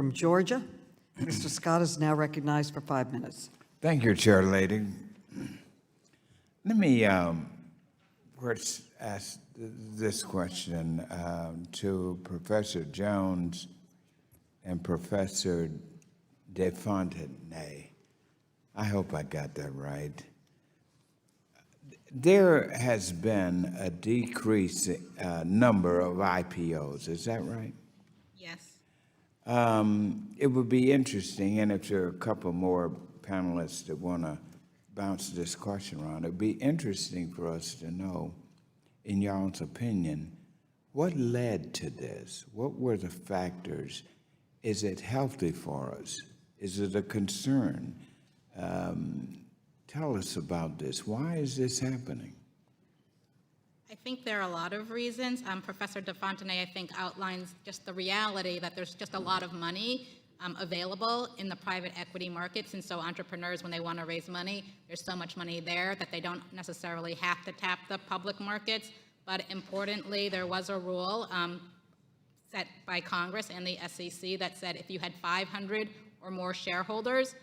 from Georgia. Mr. Scott is now recognized for 5 minutes. Thank you, Chair Lady. Let me first ask this question to Professor Jones and Professor DeFontenay. I hope I got that right. There has been a decrease number of IPOs, is that right? Yes. It would be interesting, and if there are a couple more panelists that want to bounce this question around, it would be interesting for us to know, in y'all's opinion, what led to this? What were the factors? Is it healthy for us? Is it a concern? Tell us about this. Why is this happening? I think there are a lot of reasons. Professor DeFontenay, I think, outlines just the reality that there's just a lot of money available in the private equity markets. And so entrepreneurs, when they want to raise money, there's so much money there that they don't necessarily have to tap the public markets. But importantly, there was a rule set by Congress and the SEC that said if you had 500 or more shareholders,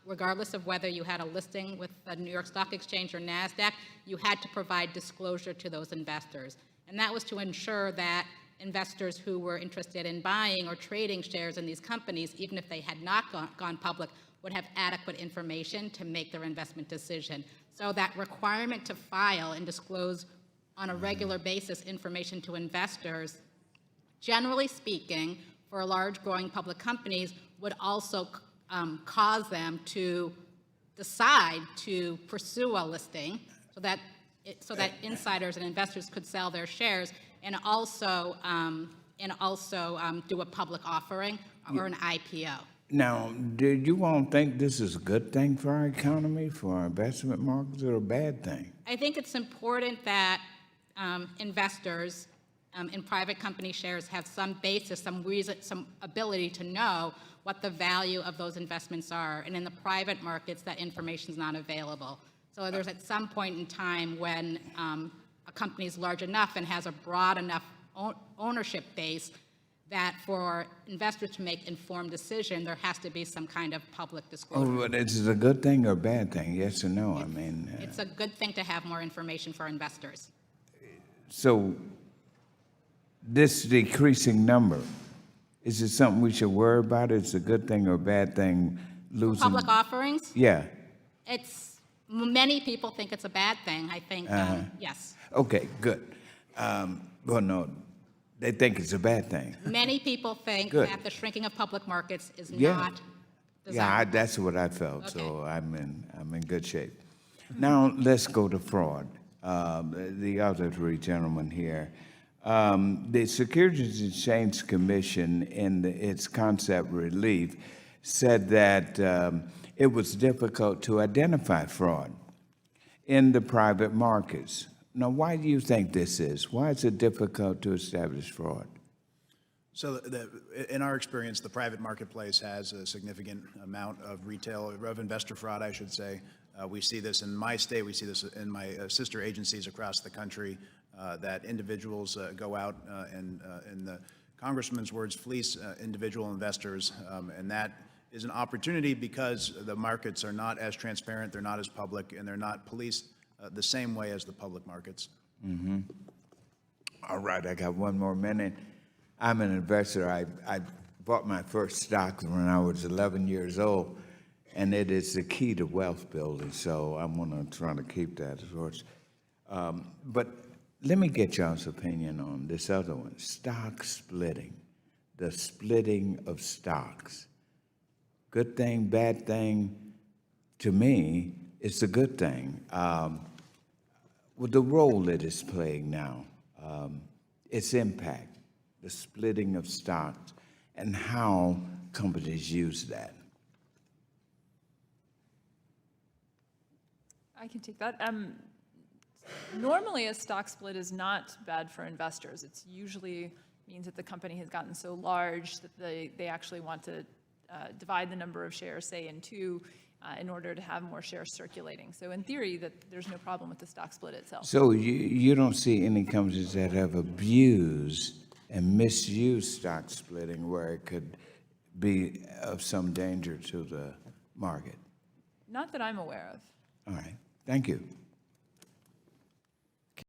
regardless of whether you had a listing with the New York Stock Exchange or NASDAQ, you had to provide disclosure to those investors. And that was to ensure that investors who were interested in buying or trading shares in these companies, even if they had not gone public, would have adequate information to make their investment decision. So that requirement to file and disclose on a regular basis information to investors, generally speaking, for large growing public companies, would also cause them to decide to pursue a listing so that insiders and investors could sell their shares and also do a public offering or an IPO. Now, do you all think this is a good thing for our economy, for our investment markets, or a bad thing? I think it's important that investors in private company shares have some basis, some reason, some ability to know what the value of those investments are. And in the private markets, that information is not available. So there's at some point in time when a company is large enough and has a broad enough ownership base that for investors to make informed decision, there has to be some kind of public disclosure. Oh, but is it a good thing or a bad thing? Yes or no? It's a good thing to have more information for investors. So this decreasing number, is it something we should worry about? Is it a good thing or a bad thing? Losing Public offerings? Yeah. Many people think it's a bad thing. I think, yes. Okay, good. Well, no, they think it's a bad thing. Many people think Good. that the shrinking of public markets is Yeah. not Yeah, desirable. that's what I felt. Okay. So I'm in good shape. Now let's go to fraud. The other three gentlemen here. The Securities and Exchange Commission, in its concept relief, said that it was difficult to identify fraud in the private markets. Now, why do you think this is? Why is it difficult to establish fraud? So in our experience, the private marketplace has a significant amount of investor fraud, I should say. We see this in my state, we see this in my sister agencies across the country, that individuals go out and, in the Congressman's words, fleece individual investors, and that is an opportunity because the markets are not as transparent, they're not as public, and they're not policed the same way as the public markets. Mm-hmm. All right, I got one more minute. I'm an investor. I bought my first stock when I was 11 years old, and it is the key to wealth building, so I'm going to try to keep that, of course. But let me get y'all's opinion on this other one, stock splitting, the splitting of stocks. Good thing, bad thing? To me, it's a good thing. With the role it is playing now, its impact, the splitting of stocks, and how companies use that. I can take that. Normally, a stock split is not bad for investors. It's usually means that the company has gotten so large that they actually want to divide the number of shares, say, in two, in order to have more shares circulating. So in theory, that there's no problem with the stock split itself. So you don't see any companies that have abused and misused stock splitting where it could be of some danger to the market? Not that I'm aware of. All right, thank you.